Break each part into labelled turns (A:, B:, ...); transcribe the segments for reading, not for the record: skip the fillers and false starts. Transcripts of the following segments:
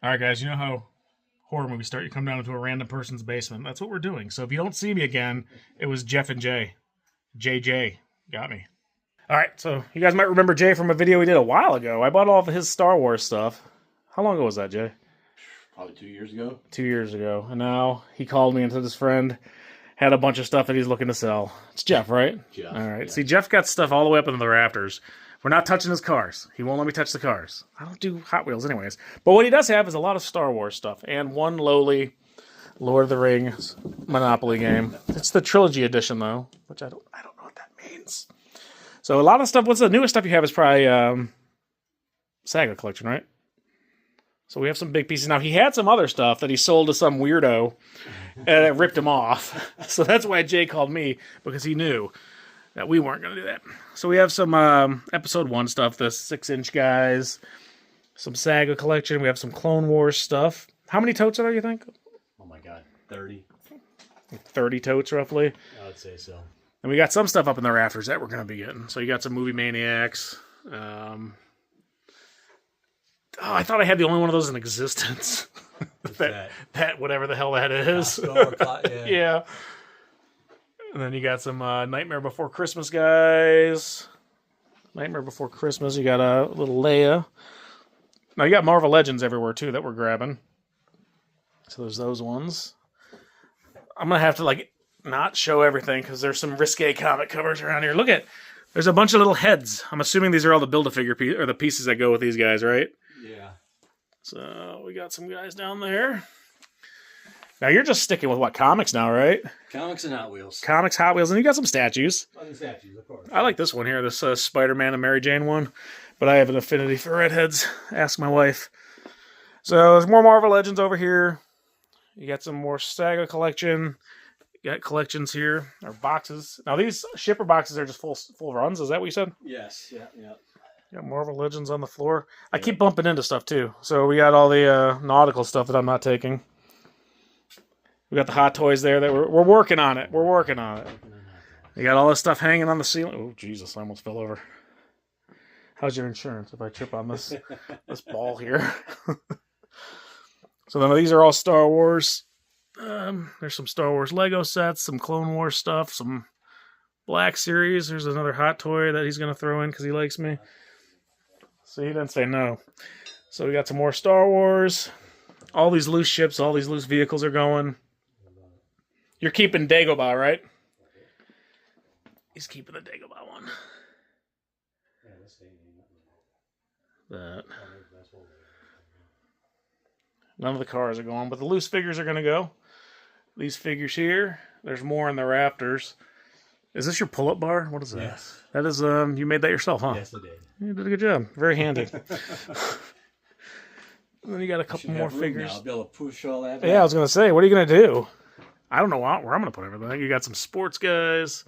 A: All right, guys, you know how horror movies start? You come down into a random person's basement. That's what we're doing. So if you don't see me again, it was Jeff and Jay. JJ got me. All right, so you guys might remember Jay from a video we did a while ago. I bought all of his Star Wars stuff. How long ago was that, Jay?
B: Probably 2 years ago.
A: 2 years ago. And now he called me and said his friend had a bunch of stuff that he's looking to sell. It's Jeff, right?
B: Jeff.
A: All right.
B: Yeah.
A: See, Jeff got stuff all the way up into the rafters. We're not touching his cars. He won't let me touch the cars. I don't do Hot Wheels anyways. But what he does have is a lot of Star Wars stuff and one lowly Lord of the Rings Monopoly game. It's the trilogy edition though, which I don't know what that means. So a lot of stuff. What's the newest stuff you have is probably Saga collection, right? So we have some big pieces. Now, he had some other stuff that he sold to some weirdo, and it ripped him off. So that's why Jay called me, because he knew that we weren't going to do that. So we have some Episode 1 stuff, the 6-inch guys, some Saga collection. We have some Clone Wars stuff. How many totes are there, you think?
B: Oh, my God. 30?
A: 30 totes, roughly.
B: I would say so.
A: And we got some stuff up in the rafters that we're going to be getting. So you got some Movie Maniacs. I thought I had the only one of those in existence. that whatever the hell that is. Yeah. And then you got some Nightmare Before Christmas guys. Nightmare Before Christmas. You got a little Leia. Now you got Marvel Legends everywhere too that we're grabbing. So there's those ones. I'm gonna have to not show everything because there's some risque comic covers around here. Look at, there's a bunch of little heads. I'm assuming these are all the Build-A-Figure or the pieces that go with these guys, right?
B: Yeah.
A: So we got some guys down there. Now you're just sticking with what, comics now, right?
B: Comics and Hot Wheels.
A: Comics, Hot Wheels, and you got some statues.
B: Oh, the statues, of course.
A: I like this one here, this Spider-Man and Mary Jane one. But I have an affinity for redheads. Ask my wife. So there's more Marvel Legends over here. You got some more Saga collection. You got collections here, or boxes. Now these shipper boxes are just full runs. Is that what you said?
B: Yes, yeah.
A: Got Marvel Legends on the floor. I keep bumping into stuff too. So we got all the nautical stuff that I'm not taking. We got the Hot Toys there that we're working on it. We're working on it. You got all this stuff hanging on the ceiling. Oh, Jesus, I almost fell over. How's your insurance if I trip on this ball here? So then these are all Star Wars. There's some Star Wars Lego sets, some Clone Wars stuff, some Black Series. There's another Hot Toy that he's going to throw in because he likes me. So he didn't say no. So we got some more Star Wars. All these loose ships, all these loose vehicles are going. You're keeping Dagobah, right? He's keeping the Dagobah one. That. None of the cars are going, but the loose figures are going to go. These figures here. There's more in the rafters. Is this your pull-up bar? What is that?
B: Yes.
A: That is, you made that yourself, huh?
B: Yes, I did.
A: You did a good job. Very handy. And then you got a couple more figures.
B: I'll be able to push all that.
A: Yeah, I was going to say, what are you going to do? I don't know where I'm going to put everything. You got some sports guys.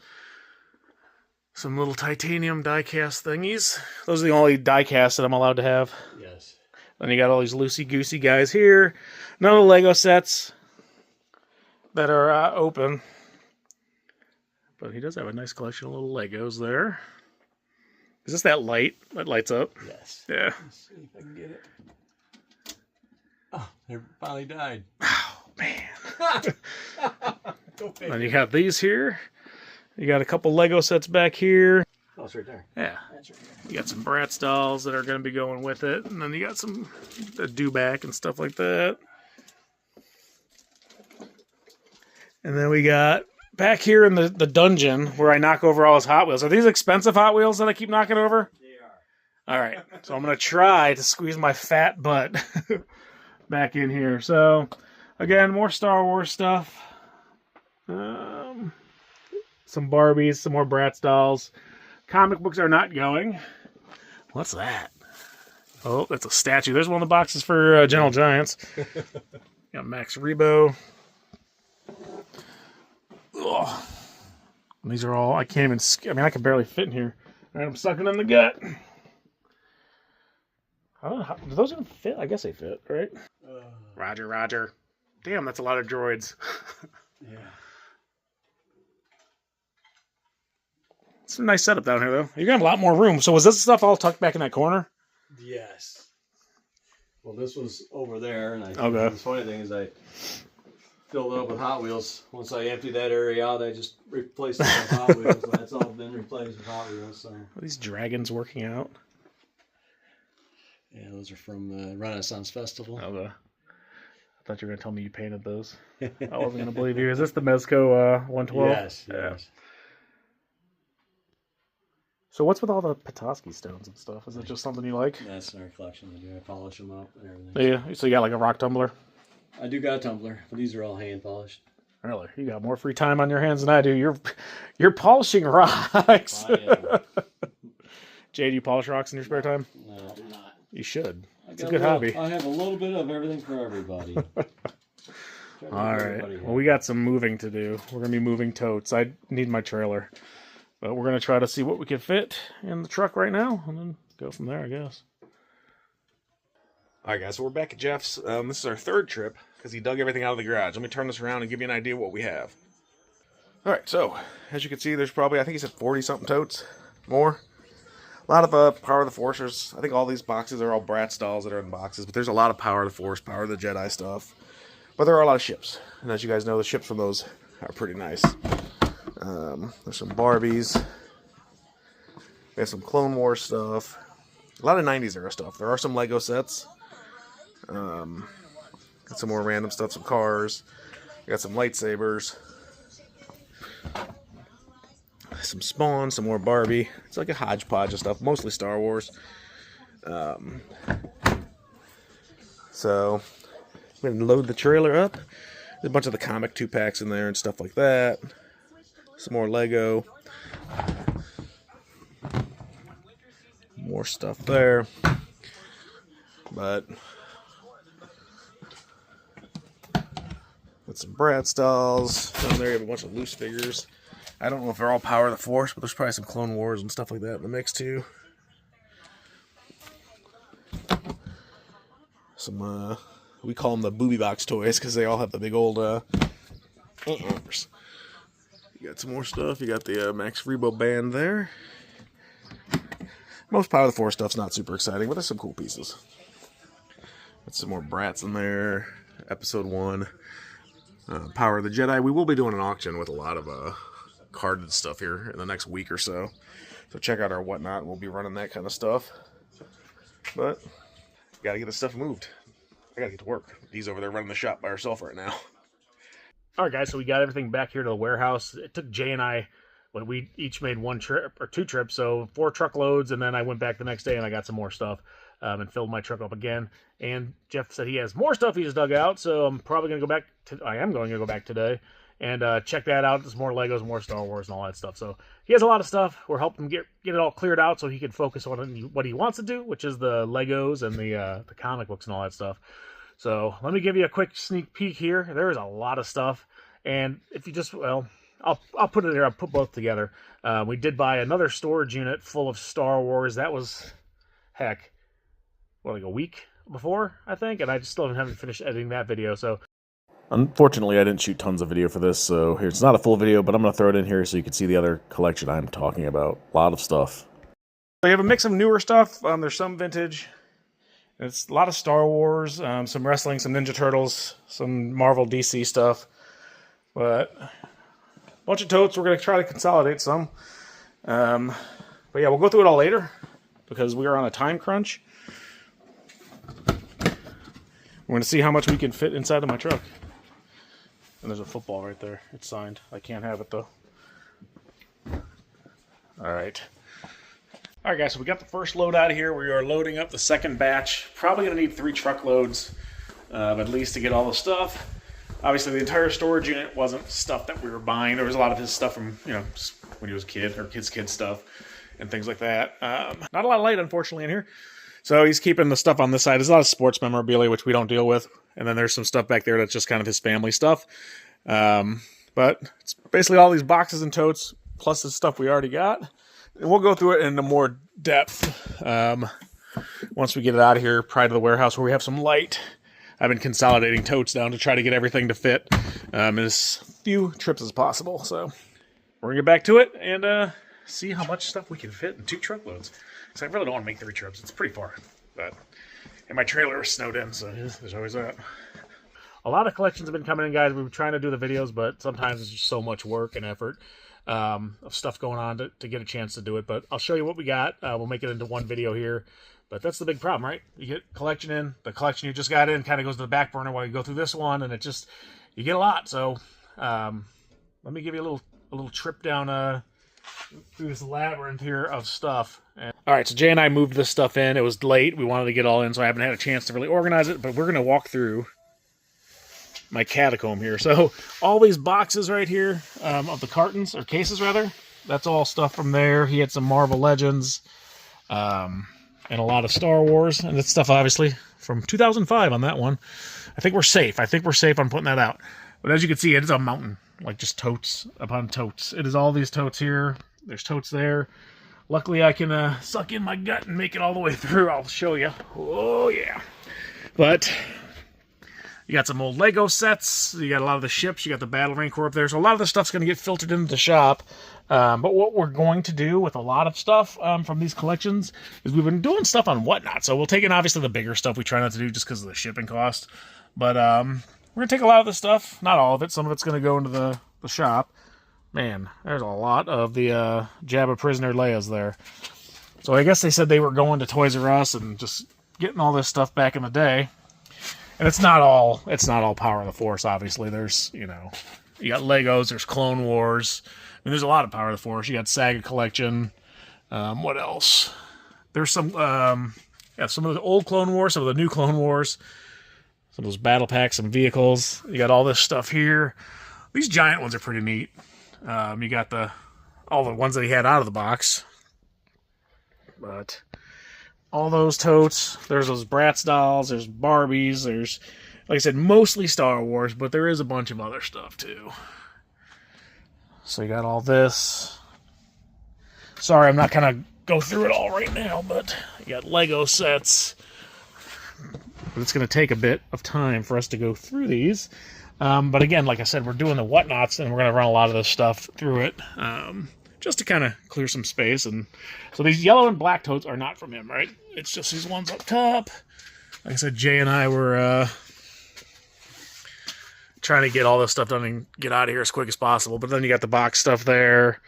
A: Some little titanium die-cast thingies. Those are the only die-casts that I'm allowed to have.
B: Yes.
A: Then you got all these loosey-goosey guys here. None of the Lego sets that are open. But he does have a nice collection of little Legos there. Is this that light that lights up?
B: Yes.
A: Yeah.
B: Let's see if I can get it. Oh, they finally died.
A: Oh, man. Then you got these here. You got a couple Lego sets back here.
B: Oh, it's right there.
A: Yeah.
B: That's right there.
A: You got some Bratz Dolls that are going to be going with it. And then you got some do-back and stuff like that. And then we got back here in the dungeon where I knock over all his Hot Wheels. Are these expensive Hot Wheels that I keep knocking over?
B: They are.
A: All right. So I'm going to try to squeeze my fat butt back in here. So, again, more Star Wars stuff. Some Barbies, some more Bratz dolls. Comic books are not going. What's that? Oh, that's a statue. There's one of the boxes for Gentle Giants. Got Max Rebo. Ugh. These are all, I can't even, I can barely fit in here. All right, I'm sucking in the gut. I don't know, do those even fit? I guess they fit, right? Roger, Roger. Damn, that's a lot of droids.
B: Yeah.
A: It's a nice setup down here, though. You got a lot more room. So was this stuff all tucked back in that corner?
B: Yes. Well, this was over there, and
A: Okay.
B: the funny thing is I filled it up with Hot Wheels. Once I emptied that area out, I just replaced it with Hot Wheels. So that's all been replaced with Hot Wheels. So.
A: Are these dragons working out?
B: Yeah, those are from the Renaissance Festival.
A: Okay. I thought you were going to tell me you painted those. I wasn't going to believe you. Is this the Mezco 112?
B: Yes,
A: Yeah.
B: yes.
A: So what's with all the Petoskey stones and stuff? Is it just something you like?
B: That's in our collection. I polish them up and everything.
A: Yeah. So you got like a rock tumbler?
B: I do got a tumbler, but these are all hand polished.
A: Really? You got more free time on your hands than I do. You're polishing rocks. Jay, do you polish rocks in your spare time?
B: No, I do not.
A: You should. It's a good hobby.
B: I have a little bit of everything for everybody.
A: All right. Well, we got some moving to do. We're going to be moving totes. I need my trailer. But we're going to try to see what we can fit in the truck right now and then go from there, I guess. All right, guys. So we're back at Jeff's. This is our third trip because he dug everything out of the garage. Let me turn this around and give you an idea of what we have. All right. So, as you can see, there's probably, I think he said 40-something totes. More. A lot of Power of the Forcers. I think all these boxes are all Bratz Dolls that are in boxes, but there's a lot of Power of the Force, Power of the Jedi stuff. But there are a lot of ships, and as you guys know, the ships from those are pretty nice. There's some Barbies. We have some Clone Wars stuff. A lot of 90s era stuff. There are some Lego sets. Got some more random stuff, some cars. Got some lightsabers. Some Spawn, some more Barbie. It's like a hodgepodge of stuff, mostly Star Wars. So, I'm going to load the trailer up. There's a bunch of the comic 2-packs in there and stuff like that. Some more Lego. More stuff there. But, got some Bratz Dolls. Down there you have a bunch of loose figures. I don't know if they're all Power of the Force, but there's probably some Clone Wars and stuff like that in the mix too. Some, we call them the booby box toys because they all have the big old antlers. You got some more stuff. You got the Max Rebo band there. Most Power of the Force stuff's not super exciting, but there's some cool pieces. Got some more Bratz in there. Episode 1. Power of the Jedi. We will be doing an auction with a lot of carded stuff here in the next week or so. So check out our whatnot. We'll be running that kind of stuff. But gotta get the stuff moved. I gotta get to work. Dee's over there running the shop by herself right now. Alright guys, so we got everything back here to the warehouse. It took Jay and I, when we each made one trip or 2 trips, so 4 truckloads, and then I went back the next day and I got some more stuff and filled my truck up again. And Jeff said he has more stuff he just dug out, so I'm probably going to go back I am going to go back today and check that out. There's more Legos, more Star Wars, and all that stuff. So he has a lot of stuff. We're helping him get it all cleared out so he can focus on what he wants to do, which is the Legos and the comic books and all that stuff. So let me give you a quick sneak peek here. There is a lot of stuff, and if you just, well, I'll put it there. I'll put both together. We did buy another storage unit full of Star Wars. That was, heck, what, like a week before, I think, and I just still haven't finished editing that video, so. Unfortunately, I didn't shoot tons of video for this, so it's not a full video, but I'm going to throw it in here so you can see the other collection I'm talking about. A lot of stuff. So you have a mix of newer stuff. There's some vintage. It's a lot of Star Wars, some wrestling, some Ninja Turtles, some Marvel DC stuff. But a bunch of totes. We're going to try to consolidate some. But yeah, we'll go through it all later because we are on a time crunch. We're going to see how much we can fit inside of my truck. And there's a football right there. It's signed. I can't have it, though. All right. All right, guys, so we got the first load out of here. We are loading up the second batch. Probably going to need 3 truckloads at least to get all the stuff. Obviously, the entire storage unit wasn't stuff that we were buying. There was a lot of his stuff from, you know, when he was a kid, or his kid stuff and things like that. Not a lot of light, unfortunately, in here. So he's keeping the stuff on this side. There's a lot of sports memorabilia, which we don't deal with. And then there's some stuff back there that's just kind of his family stuff. But it's basically all these boxes and totes, plus the stuff we already got. And we'll go through it in more depth once we get it out of here, prior to the warehouse where we have some light. I've been consolidating totes down to try to get everything to fit in as few trips as possible. So we're going to get back to it and see how much stuff we can fit in 2 truckloads. Because I really don't want to make 3 trips. It's pretty far. But And my trailer is snowed in, so there's always that. A lot of collections have been coming in, guys. We've been trying to do the videos, but sometimes it's just so much work and effort of stuff going on to get a chance to do it. But I'll show you what we got. We'll make it into one video here. But that's the big problem, right? You get collection in. The collection you just got in kind of goes to the back burner while you go through this one, and it just, you get a lot. So let me give you a little trip down through this labyrinth here of stuff. All right, so Jay and I moved this stuff in. It was late. We wanted to get all in, so I haven't had a chance to really organize it. But we're going to walk through my catacomb here. So all these boxes right here of the cartons, or cases rather, that's all stuff from there. He had some Marvel Legends and a lot of Star Wars, and it's stuff obviously from 2005 on that one. I think we're safe. I think we're safe on putting that out. But as you can see, it is a mountain, like just totes upon totes. It is all these totes here. There's totes there. Luckily, I can suck in my gut and make it all the way through. I'll show you. Oh, yeah. But you got some old Lego sets. You got a lot of the ships. You got the Battle Marine Corps up there. So a lot of the stuff's going to get filtered into the shop. But what we're going to do with a lot of stuff from these collections is we've been doing stuff on Whatnot. So we'll take in, obviously, the bigger stuff. We try not to do just because of the shipping cost. But we're going to take a lot of the stuff. Not all of it. Some of it's going to go into the shop. Man, there's a lot of the Jabba Prisoner Leia's there. So I guess they said they were going to Toys R Us and just getting all this stuff back in the day. And it's not all Power of the Force, obviously. There's, you got Legos, there's Clone Wars. I mean, there's a lot of Power of the Force. You got Saga Collection. What else? There's some some of the old Clone Wars, some of the new Clone Wars. Some of those battle packs, some vehicles. You got all this stuff here. These giant ones are pretty neat. You got all the ones that he had out of the box. But all those totes. There's those Bratz dolls. There's Barbies. There's, like I said, mostly Star Wars, but there is a bunch of other stuff too. So you got all this. Sorry, I'm not going to go through it all right now, but you got Lego sets. But it's going to take a bit of time for us to go through these. But again, like I said, we're doing the Whatnots, and we're going to run a lot of this stuff through it, just to kind of clear some space. And so these yellow and black totes are not from him, right? It's just these ones up top. Like I said, Jay and I were trying to get all this stuff done and get out of here as quick as possible. But then you got the box stuff there,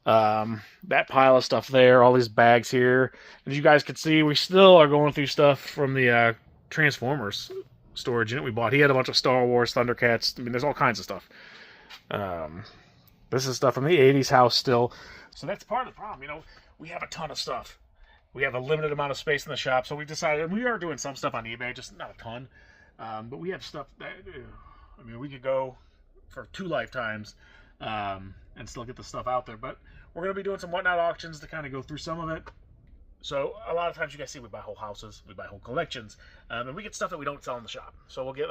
A: that pile of stuff there, all these bags here. As you guys can see, we still are going through stuff from the Transformers storage unit we bought. He had a bunch of Star Wars, Thundercats. I mean, there's all kinds of stuff. This is stuff from the 80s house still. So that's part of the problem. We have a ton of stuff. We have a limited amount of space in the shop, so we decided, we are doing some stuff on eBay, just not a ton. But we have stuff that, we could go for 2 lifetimes and still get the stuff out there. But we're going to be doing some Whatnot auctions to kind of go through some of it. So a lot of times you guys see we buy whole houses, we buy whole collections, and we get stuff that we don't sell in the shop. So we'll get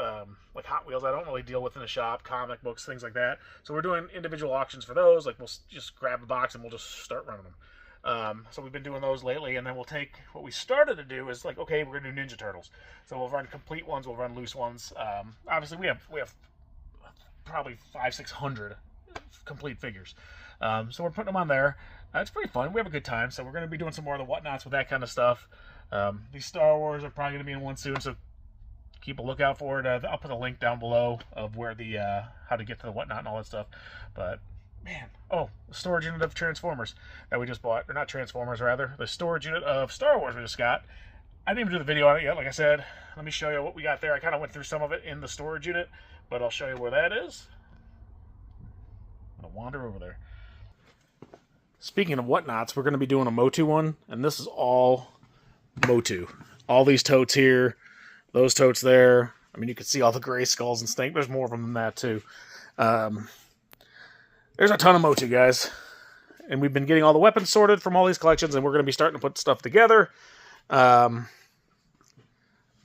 A: like Hot Wheels I don't really deal with in the shop, comic books, things like that. So we're doing individual auctions for those. Like we'll just grab a box and we'll just start running them. So we've been doing those lately, and then we'll take what we started to do is like, okay, we're gonna do Ninja Turtles. So we'll run complete ones, we'll run loose ones. Obviously we have probably 500-600 complete figures. So we're putting them on there. It's pretty fun. We have a good time. So we're going to be doing some more of the Whatnots with that kind of stuff. These Star Wars are probably going to be in one soon, so keep a lookout for it. I'll put a link down below of where the how to get to the Whatnot and all that stuff. But man, the storage unit of Transformers that we just bought, or not Transformers, rather the storage unit of Star Wars we just got. I didn't even do the video on it yet. Like I said, let me show you what we got there. I kind of went through some of it in the storage unit, but I'll show you where that is. I'm gonna wander over there. Speaking of Whatnots, we're going to be doing a Motu one, and this is all Motu. All these totes here, those totes there. I mean, you can see all the gray skulls and stuff. There's more of them than that, too. There's a ton of Motu, guys. And we've been getting all the weapons sorted from all these collections, and we're going to be starting to put stuff together. And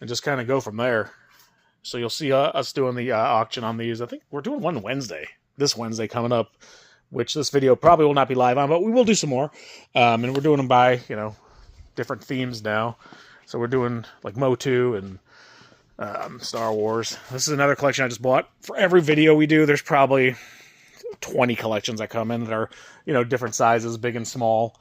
A: just kind of go from there. So you'll see us doing the auction on these. I think we're doing one Wednesday. This Wednesday coming up, which this video probably will not be live on, but we will do some more. And we're doing them by, different themes now. So we're doing like Motu and Star Wars. This is another collection I just bought. For every video we do, there's probably 20 collections that come in that are, different sizes, big and small.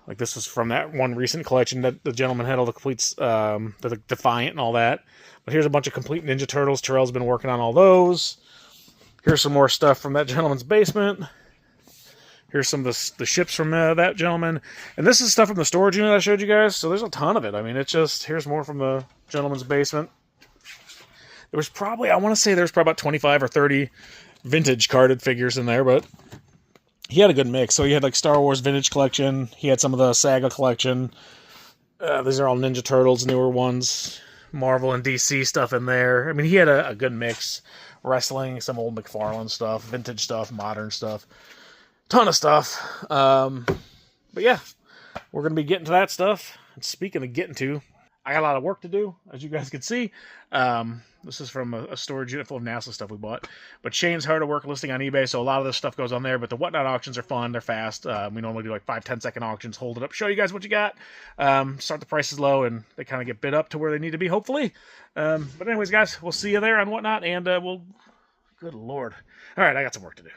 A: Like this is from that one recent collection that the gentleman had all the completes, the Defiant and all that. But here's a bunch of complete Ninja Turtles. Terrell's been working on all those. Here's some more stuff from that gentleman's basement. Here's some of the ships from that gentleman. And this is stuff from the storage unit I showed you guys. So there's a ton of it. I mean, it's just, here's more from the gentleman's basement. There was probably, I want to say there's probably about 25 or 30 vintage carded figures in there, but he had a good mix. So he had like Star Wars vintage collection. He had some of the Saga collection. These are all Ninja Turtles, newer ones. Marvel and DC stuff in there. I mean, he had a good mix. Wrestling, some old McFarlane stuff, vintage stuff, modern stuff. Ton of stuff. But yeah, we're going to be getting to that stuff. And speaking of getting to, I got a lot of work to do, as you guys can see. This is from a storage unit full of NASA stuff we bought. But Shane's hard to work listing on eBay, so a lot of this stuff goes on there. But the Whatnot auctions are fun. They're fast. We normally do like 5-10 second auctions. Hold it up, show you guys what you got. Start the prices low, and they kind of get bid up to where they need to be, hopefully. But anyways, guys, we'll see you there on Whatnot, and we'll... Good Lord. All right, I got some work to do.